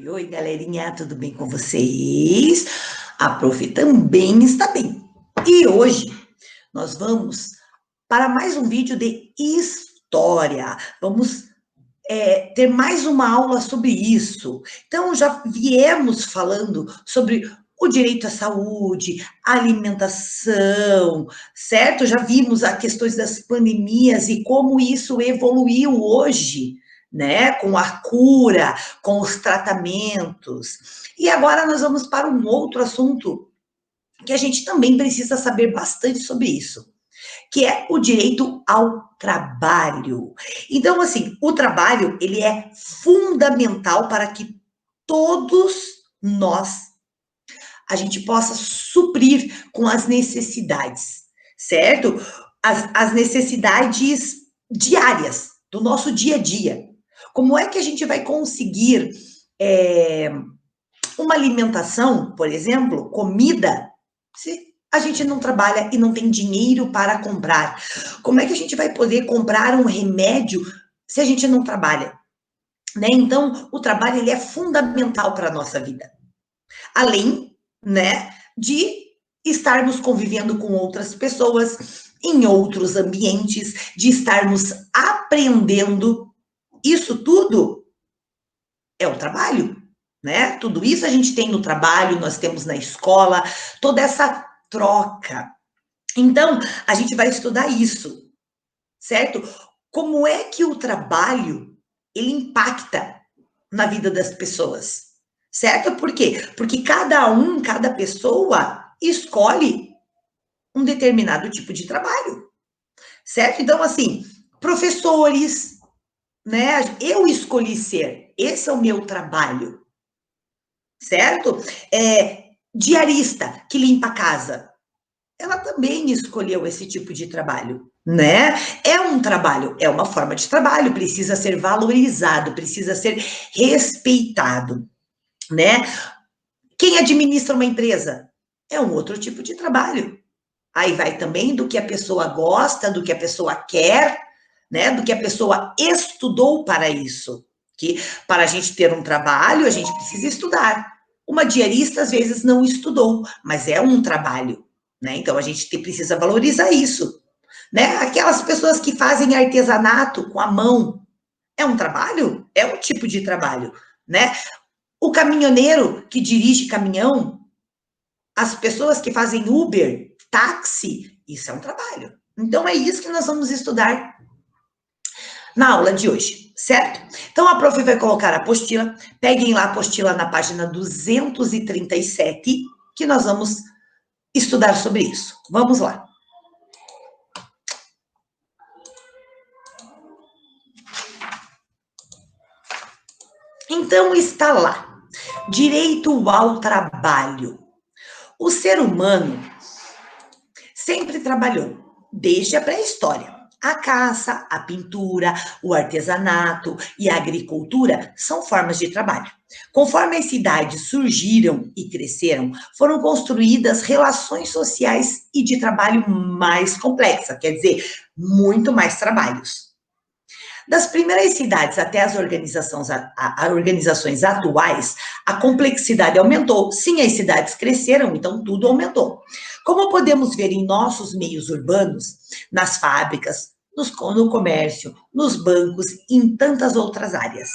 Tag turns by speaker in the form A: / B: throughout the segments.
A: Oi, galerinha, tudo bem com vocês? A prof também está bem. E hoje nós vamos para mais um vídeo de história. Vamos ter mais uma aula sobre isso. Então, já viemos falando sobre o direito à saúde, alimentação, certo? Já vimos as questões das pandemias e como isso evoluiu hoje, né? Com a cura, com os tratamentos. E agora nós vamos para um outro assunto que a gente também precisa saber bastante sobre isso, que é o direito ao trabalho. Então, assim, o trabalho, ele é fundamental para que todos nós, a gente possa suprir com as necessidades, certo? As necessidades diárias do nosso dia a dia. Como é que a gente vai conseguir uma alimentação, por exemplo, comida, se a gente não trabalha e não tem dinheiro para comprar? Como é que a gente vai poder comprar um remédio se a gente não trabalha? Né? Então, o trabalho ele é fundamental para a nossa vida. Além, né, de estarmos convivendo com outras pessoas, em outros ambientes, de estarmos aprendendo, isso tudo é o trabalho, né? Tudo isso a gente tem no trabalho, nós temos na escola, toda essa troca. Então, a gente vai estudar isso, certo? Como é que o trabalho, ele impacta na vida das pessoas, certo? Por quê? Porque cada pessoa escolhe um determinado tipo de trabalho, certo? Então, assim, professores, né? Eu escolhi ser, esse é o meu trabalho, certo? Diarista, que limpa a casa, ela também escolheu esse tipo de trabalho, né? É um trabalho, é uma forma de trabalho, precisa ser valorizado, precisa ser respeitado, né? Quem administra uma empresa é um outro tipo de trabalho. Aí vai também do que a pessoa gosta, do que a pessoa quer, né? Do que a pessoa estudou para isso. Que para a gente ter um trabalho, a gente precisa estudar. Uma diarista, às vezes, não estudou, mas é um trabalho, né? Então, a gente precisa valorizar isso, né? Aquelas pessoas que fazem artesanato com a mão, é um trabalho? É um tipo de trabalho, né? O caminhoneiro que dirige caminhão, as pessoas que fazem Uber, táxi, isso é um trabalho. Então, é isso que nós vamos estudar na aula de hoje, certo? Então, a prof vai colocar a apostila, peguem lá a apostila na página 237, que nós vamos estudar sobre isso. Vamos lá. Então, está lá, direito ao trabalho. O ser humano sempre trabalhou, desde a pré-história. A caça, a pintura, o artesanato e a agricultura são formas de trabalho. Conforme as cidades surgiram e cresceram, foram construídas relações sociais e de trabalho mais complexas, quer dizer, muito mais trabalhos. Das primeiras cidades até as organizações atuais, a complexidade aumentou. Sim, as cidades cresceram, então tudo aumentou. Como podemos ver em nossos meios urbanos, nas fábricas, no comércio, nos bancos e em tantas outras áreas.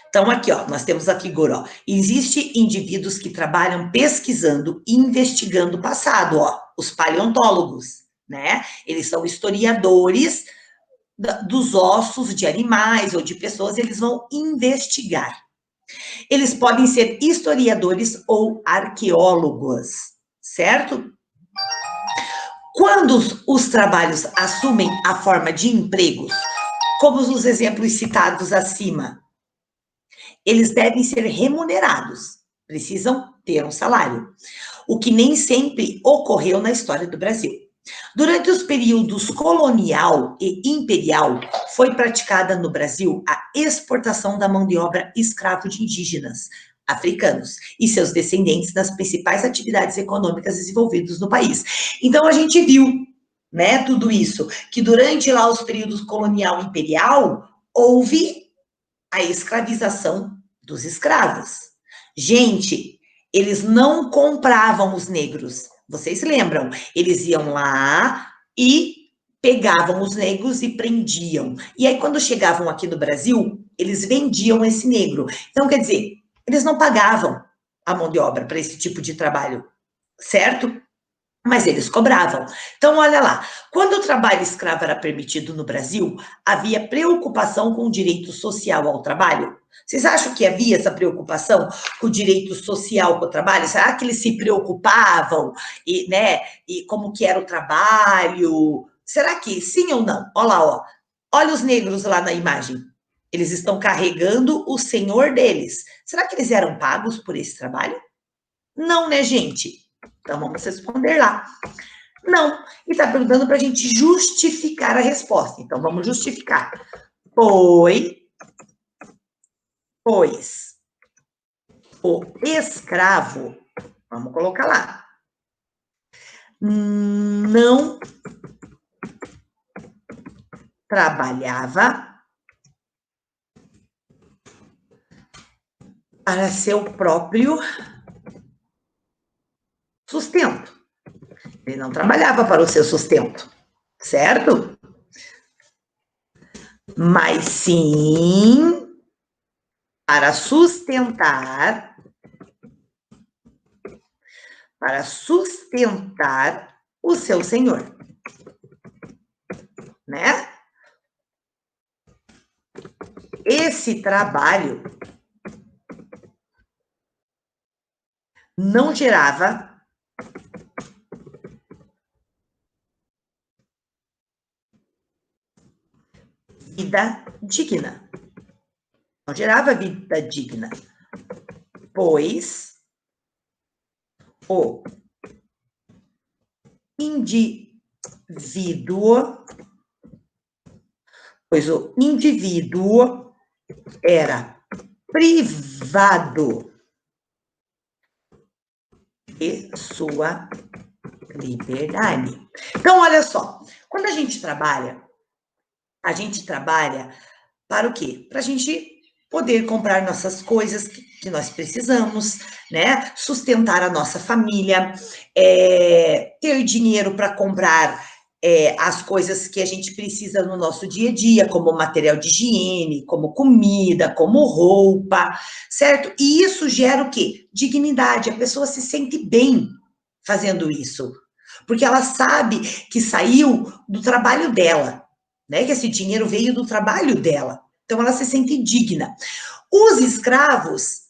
A: Então, aqui, ó, nós temos a figura, ó. Existem indivíduos que trabalham pesquisando e investigando o passado, ó, os paleontólogos, né? Eles são historiadores dos ossos de animais ou de pessoas, eles vão investigar. Eles podem ser historiadores ou arqueólogos, certo? Quando os trabalhos assumem a forma de empregos, como os exemplos citados acima, eles devem ser remunerados, precisam ter um salário, o que nem sempre ocorreu na história do Brasil. Durante os períodos colonial e imperial, foi praticada no Brasil a exportação da mão de obra escravo de indígenas, africanos e seus descendentes nas principais atividades econômicas desenvolvidas no país. Então, a gente viu, né, tudo isso, que durante lá os períodos colonial e imperial, houve a escravização Dos escravos. Gente, eles não compravam os negros. Vocês lembram? Eles iam lá e pegavam os negros e prendiam. E aí, quando chegavam aqui no Brasil, eles vendiam esse negro. Então, quer dizer, eles não pagavam a mão de obra para esse tipo de trabalho, certo? Mas eles cobravam. Então, olha lá, quando o trabalho escravo era permitido no Brasil, havia preocupação com o direito social ao trabalho? Vocês acham que havia essa preocupação com o direito social com o trabalho? Será que eles se preocupavam e, né, e como que era o trabalho? Será que sim ou não? Olha lá, ó. Olha os negros lá na imagem. Eles estão carregando o senhor deles. Será que eles eram pagos por esse trabalho? Não, né, gente? Então, vamos responder lá. Não. E está perguntando para a gente justificar a resposta. Então, vamos justificar. Pois o escravo, vamos colocar lá, não trabalhava para seu próprio sustento. Ele não trabalhava para o seu sustento, certo? Mas sim para sustentar o seu senhor, né? Esse trabalho não gerava vida digna. Não gerava vida digna, pois o indivíduo era privado de sua liberdade. Então, olha só, quando a gente trabalha para o quê? Para a gente poder comprar nossas coisas que nós precisamos, né? Sustentar a nossa família, ter dinheiro para comprar as coisas que a gente precisa no nosso dia a dia, como material de higiene, como comida, como roupa, certo? E isso gera o quê? Dignidade. A pessoa se sente bem fazendo isso, porque ela sabe que saiu do trabalho dela, né? Que esse dinheiro veio do trabalho dela. Então, ela se sente digna. Os escravos,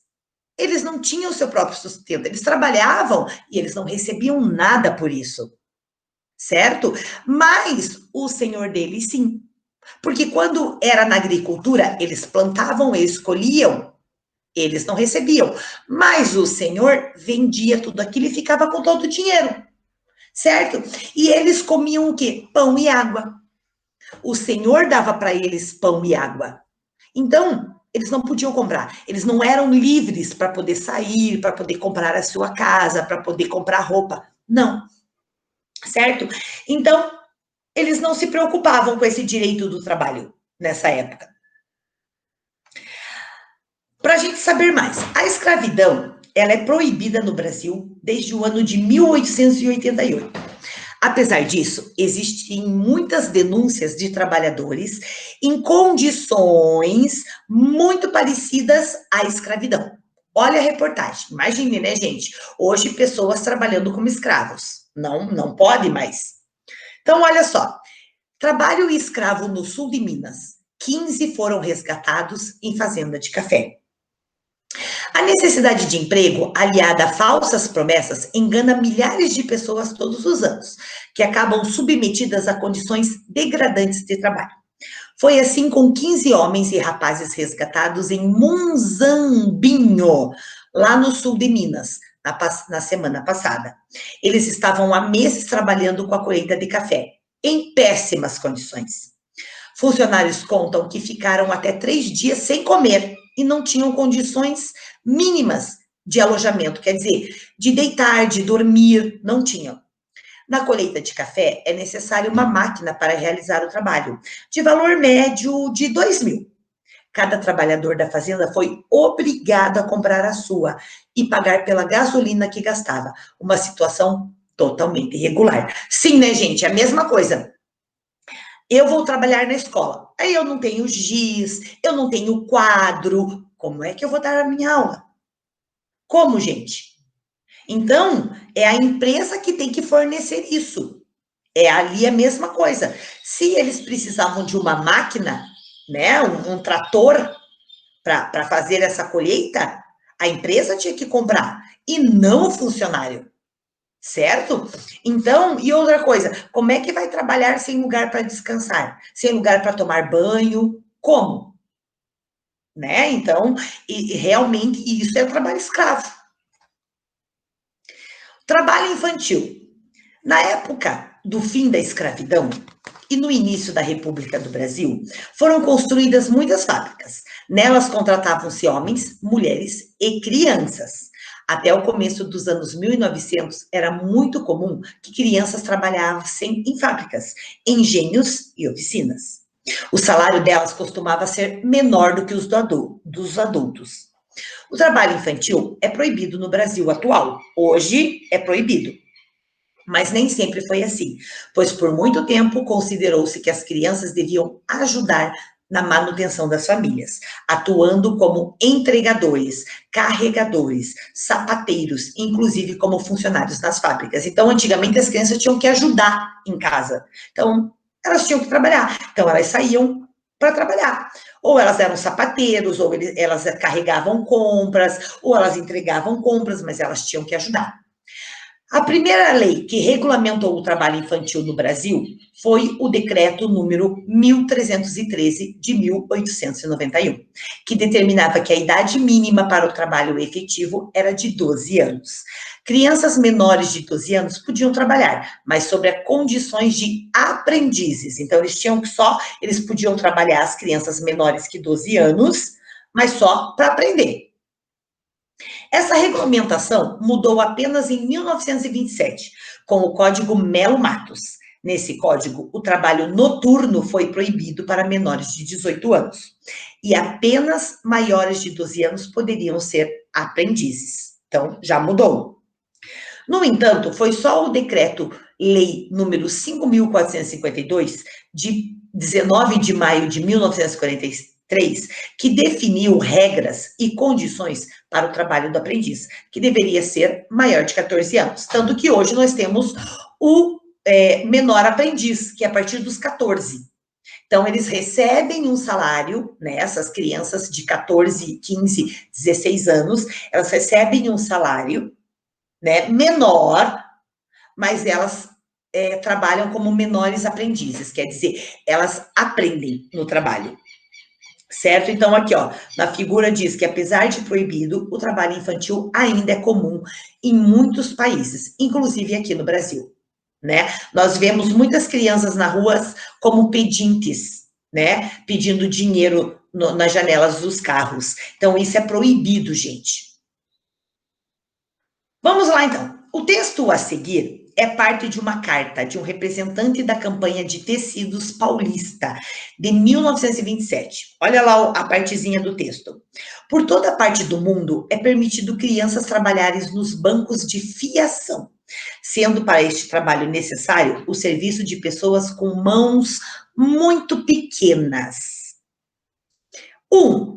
A: eles não tinham o seu próprio sustento, eles trabalhavam e eles não recebiam nada por isso, certo? Mas o senhor deles, sim. Porque quando era na agricultura, eles plantavam, eles colhiam, eles não recebiam. Mas o senhor vendia tudo aquilo e ficava com todo o dinheiro, certo? E eles comiam o quê? Pão e água. O senhor dava para eles pão e água. Então, eles não podiam comprar, eles não eram livres para poder sair, para poder comprar a sua casa, para poder comprar roupa. Não, certo? Então, eles não se preocupavam com esse direito do trabalho nessa época. Para a gente saber mais, a escravidão, ela é proibida no Brasil desde o ano de 1888. Apesar disso, existem muitas denúncias de trabalhadores em condições muito parecidas à escravidão. Olha a reportagem, imagine, né, gente? Hoje, pessoas trabalhando como escravos. Não pode mais. Então, olha só. Trabalho escravo no sul de Minas. 15 foram resgatados em fazenda de café. A necessidade de emprego, aliada a falsas promessas, engana milhares de pessoas todos os anos, que acabam submetidas a condições degradantes de trabalho. Foi assim com 15 homens e rapazes resgatados em Monzambinho, lá no sul de Minas, na semana passada. Eles estavam há meses trabalhando com a colheita de café, em péssimas condições. Funcionários contam que ficaram até 3 dias sem comer e não tinham condições mínimas de alojamento, quer dizer, de deitar, de dormir, não tinham. Na colheita de café, é necessário uma máquina para realizar o trabalho, de valor médio de 2.000. Cada trabalhador da fazenda foi obrigado a comprar a sua e pagar pela gasolina que gastava. Uma situação totalmente irregular. Sim, né, gente? É a mesma coisa. Eu vou trabalhar na escola. Aí eu não tenho giz, eu não tenho quadro. Como é que eu vou dar a minha aula? Como, gente? Então, é a empresa que tem que fornecer isso. É ali a mesma coisa. Se eles precisavam de uma máquina, né, um trator para fazer essa colheita, a empresa tinha que comprar e não o funcionário, certo? Então, e outra coisa, como é que vai trabalhar sem lugar para descansar, sem lugar para tomar banho? Como? Né? Então, e realmente isso é trabalho escravo. Trabalho infantil. Na época do fim da escravidão e no início da República do Brasil, foram construídas muitas fábricas. Nelas contratavam-se homens, mulheres e crianças. Até o começo dos anos 1900, era muito comum que crianças trabalhassem em fábricas, engenhos e oficinas. O salário delas costumava ser menor do que os dos adultos. O trabalho infantil é proibido no Brasil atual. Hoje é proibido. Mas nem sempre foi assim, pois por muito tempo considerou-se que as crianças deviam ajudar na manutenção das famílias, atuando como entregadores, carregadores, sapateiros, inclusive como funcionários nas fábricas. Então, antigamente as crianças tinham que ajudar em casa. Então, elas tinham que trabalhar. Então, elas saíam para trabalhar. Ou elas eram sapateiros, ou elas carregavam compras, ou elas entregavam compras, mas elas tinham que ajudar. A primeira lei que regulamentou o trabalho infantil no Brasil foi o decreto número 1313 de 1891, que determinava que a idade mínima para o trabalho efetivo era de 12 anos. Crianças menores de 12 anos podiam trabalhar, mas sob as condições de aprendizes. Então eles podiam trabalhar as crianças menores que 12 anos, mas só para aprender. Essa regulamentação mudou apenas em 1927, com o Código Melo Matos. Nesse código, o trabalho noturno foi proibido para menores de 18 anos. E apenas maiores de 12 anos poderiam ser aprendizes. Então, já mudou. No entanto, foi só o decreto-lei número 5.452, de 19 de maio de 1943, que definiu regras e condições para o trabalho do aprendiz, que deveria ser maior de 14 anos. Tanto que hoje nós temos o menor aprendiz, que é a partir dos 14. Então, eles recebem um salário, né? Essas crianças de 14, 15, 16 anos, elas recebem um salário, né, menor, mas elas trabalham como menores aprendizes, quer dizer, elas aprendem no trabalho. Certo? Então, aqui, ó, na figura diz que, apesar de proibido, o trabalho infantil ainda é comum em muitos países, inclusive aqui no Brasil, né? Nós vemos muitas crianças na rua como pedintes, né? Pedindo dinheiro nas janelas dos carros. Então, isso é proibido, gente. Vamos lá, então. O texto a seguir é parte de uma carta de um representante da campanha de tecidos paulista, de 1927. Olha lá a partezinha do texto. Por toda parte do mundo, é permitido crianças trabalharem nos bancos de fiação, sendo para este trabalho necessário o serviço de pessoas com mãos muito pequenas.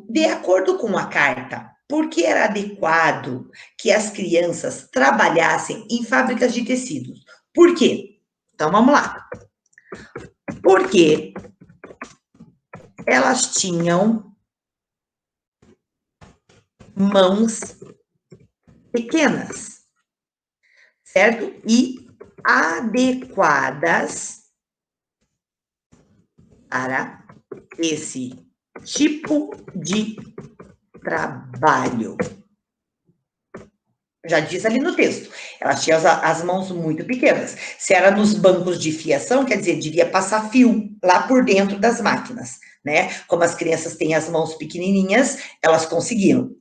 A: De acordo com a carta, por que era adequado que as crianças trabalhassem em fábricas de tecidos? Por quê? Então vamos lá. Porque elas tinham mãos pequenas, certo? E adequadas para esse tipo de trabalho. Já diz ali no texto, elas tinham as mãos muito pequenas. Se era nos bancos de fiação, quer dizer, devia passar fio lá por dentro das máquinas, né? Como as crianças têm as mãos pequenininhas, elas conseguiram.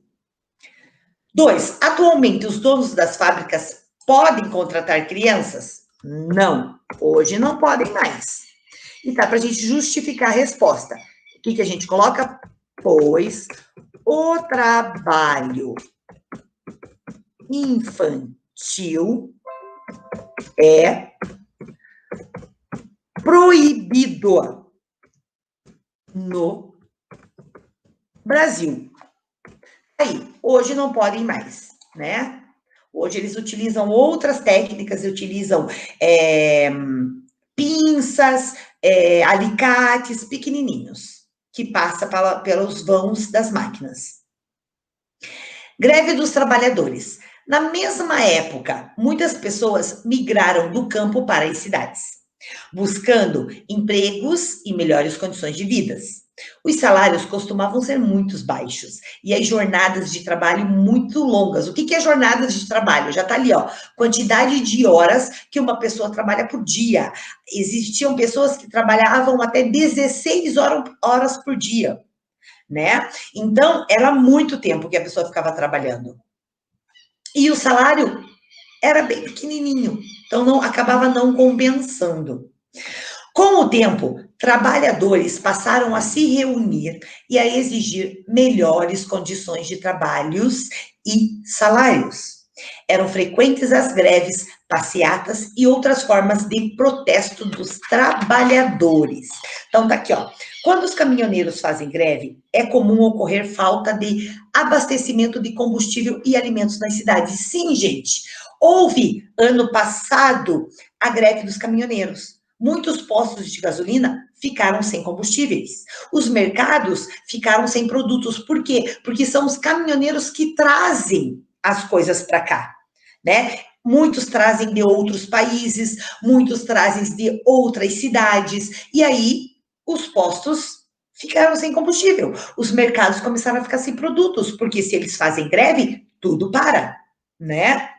A: 2, atualmente os donos das fábricas podem contratar crianças? Não, hoje não podem mais. E tá para a gente justificar a resposta. O que a gente coloca? pois o trabalho infantil é proibido no Brasil. Aí, hoje não podem mais, né? Hoje eles utilizam outras técnicas, utilizam pinças, alicates pequenininhos, que passa pelos vãos das máquinas. Greve dos trabalhadores. Na mesma época, muitas pessoas migraram do campo para as cidades, buscando empregos e melhores condições de vida. Os salários costumavam ser muito baixos e as jornadas de trabalho muito longas. O que é jornadas de trabalho? Já está ali, ó, quantidade de horas que uma pessoa trabalha por dia. Existiam pessoas que trabalhavam até 16 horas por dia, né? Então, era muito tempo que a pessoa ficava trabalhando. E o salário era bem pequenininho, então acabava não compensando. Com o tempo, trabalhadores passaram a se reunir e a exigir melhores condições de trabalhos e salários. Eram frequentes as greves, passeatas e outras formas de protesto dos trabalhadores. Então, tá aqui, ó. Quando os caminhoneiros fazem greve, é comum ocorrer falta de abastecimento de combustível e alimentos nas cidades. Sim, gente. Houve, ano passado, a greve dos caminhoneiros. Muitos postos de gasolina ficaram sem combustíveis. Os mercados ficaram sem produtos. Por quê? Porque são os caminhoneiros que trazem as coisas para cá, né? Muitos trazem de outros países, muitos trazem de outras cidades, e aí os postos ficaram sem combustível. Os mercados começaram a ficar sem produtos, porque se eles fazem greve, tudo para, né?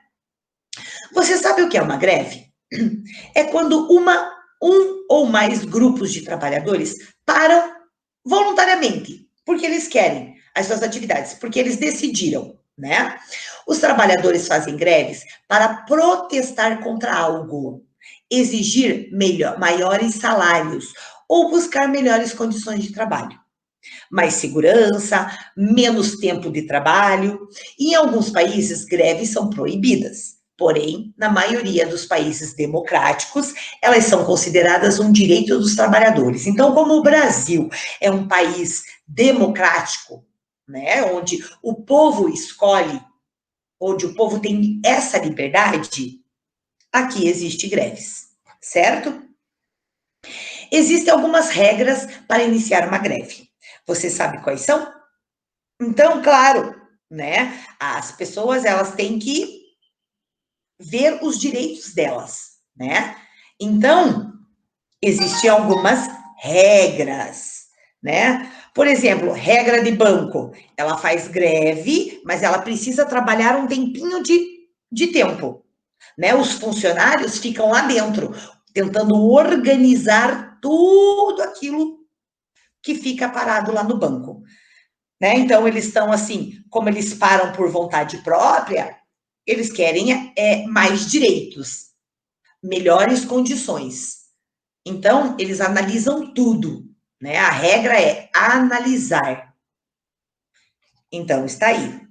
A: Você sabe o que é uma greve? É quando um ou mais grupos de trabalhadores param voluntariamente, porque eles querem as suas atividades, porque eles decidiram, né? Os trabalhadores fazem greves para protestar contra algo, exigir maiores salários ou buscar melhores condições de trabalho. Mais segurança, menos tempo de trabalho. Em alguns países, greves são proibidas. Porém, na maioria dos países democráticos, elas são consideradas um direito dos trabalhadores. Então, como o Brasil é um país democrático, né, onde o povo escolhe, onde o povo tem essa liberdade, aqui existe greves, certo? Existem algumas regras para iniciar uma greve. Você sabe quais são? Então, claro, né, as pessoas, elas têm que ver os direitos delas, né? Então, existem algumas regras, né? Por exemplo, regra de banco, ela faz greve, mas ela precisa trabalhar um tempinho de tempo, né? Os funcionários ficam lá dentro, tentando organizar tudo aquilo que fica parado lá no banco, né? Então, eles estão assim, como eles param por vontade própria, eles querem mais direitos, melhores condições. Então, eles analisam tudo, né? A regra é analisar. Então, está aí.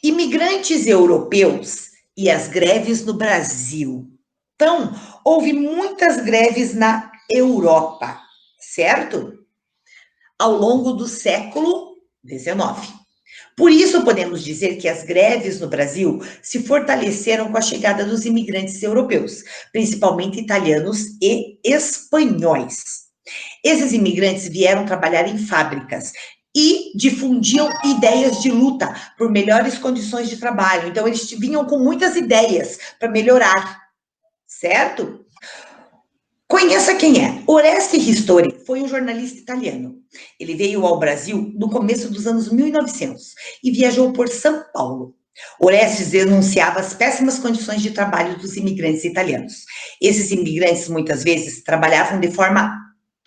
A: Imigrantes europeus e as greves no Brasil. Então, houve muitas greves na Europa, certo? Ao longo do século XIX. Por isso, podemos dizer que as greves no Brasil se fortaleceram com a chegada dos imigrantes europeus, principalmente italianos e espanhóis. Esses imigrantes vieram trabalhar em fábricas e difundiam ideias de luta por melhores condições de trabalho. Então, eles vinham com muitas ideias para melhorar, certo? Conheça quem é. Oreste Ristori foi um jornalista italiano. Ele veio ao Brasil no começo dos anos 1900 e viajou por São Paulo. Orestes denunciava as péssimas condições de trabalho dos imigrantes italianos. Esses imigrantes, muitas vezes, trabalhavam de forma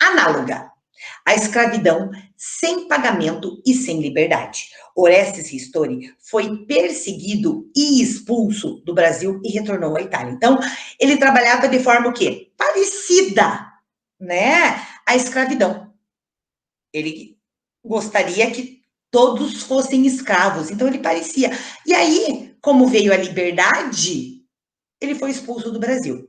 A: análoga à escravidão, sem pagamento e sem liberdade. Orestes Ristori foi perseguido e expulso do Brasil e retornou à Itália. Então, ele trabalhava de forma o quê? Parecida, né, à escravidão. Ele gostaria que todos fossem escravos, então ele parecia. E aí, como veio a liberdade, ele foi expulso do Brasil.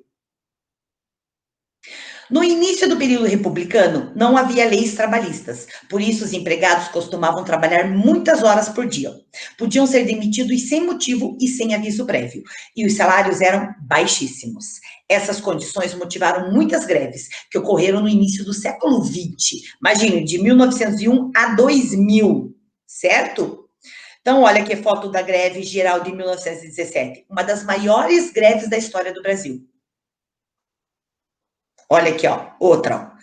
A: No início do período republicano, não havia leis trabalhistas, por isso os empregados costumavam trabalhar muitas horas por dia. Podiam ser demitidos sem motivo e sem aviso prévio, e os salários eram baixíssimos. Essas condições motivaram muitas greves que ocorreram no início do século XX. Imagine, de 1901 a 2000, certo? Então, olha aqui a foto da greve geral de 1917, uma das maiores greves da história do Brasil. Olha aqui, ó, outra, ó.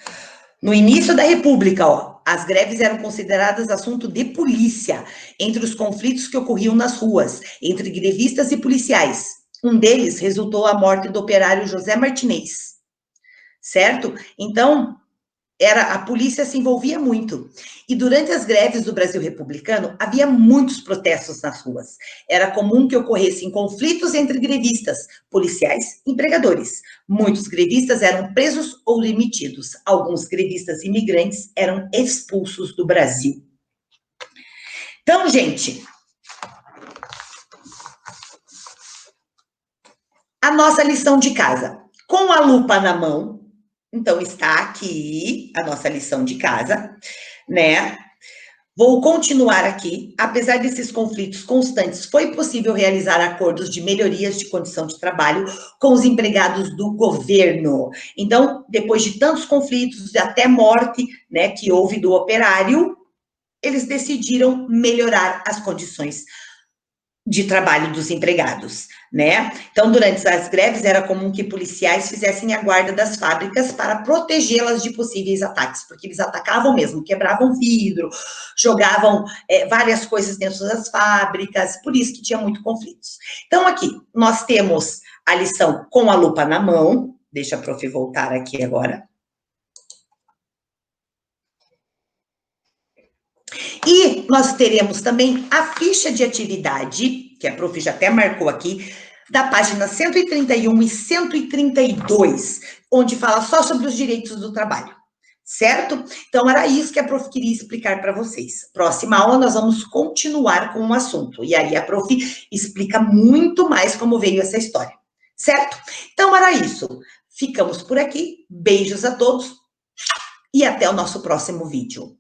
A: No início da República, ó, as greves eram consideradas assunto de polícia, entre os conflitos que ocorriam nas ruas, entre grevistas e policiais. Um deles resultou a morte do operário José Martinez, certo? Então, a polícia se envolvia muito. E durante as greves do Brasil republicano, havia muitos protestos nas ruas. Era comum que ocorressem conflitos entre grevistas, policiais e empregadores. Muitos grevistas eram presos ou demitidos. Alguns grevistas imigrantes eram expulsos do Brasil. Então, gente, a nossa lição de casa. Com a lupa na mão, então está aqui a nossa lição de casa, né? Vou continuar aqui. Apesar desses conflitos constantes, foi possível realizar acordos de melhorias de condição de trabalho com os empregados do governo. Então, depois de tantos conflitos, até morte, né, que houve do operário, eles decidiram melhorar as condições de trabalho dos empregados, né? Então, durante as greves, era comum que policiais fizessem a guarda das fábricas para protegê-las de possíveis ataques, porque eles atacavam mesmo, quebravam vidro, jogavam várias coisas dentro das fábricas, por isso que tinha muito conflitos. Então, aqui, nós temos a lição com a lupa na mão, deixa a prof voltar aqui agora. E nós teremos também a ficha de atividade, que a prof já até marcou aqui, da página 131 e 132, onde fala só sobre os direitos do trabalho, certo? Então, era isso que a prof queria explicar para vocês. Próxima aula, nós vamos continuar com o assunto, e aí a prof explica muito mais como veio essa história, certo? Então, era isso. Ficamos por aqui, beijos a todos, e até o nosso próximo vídeo.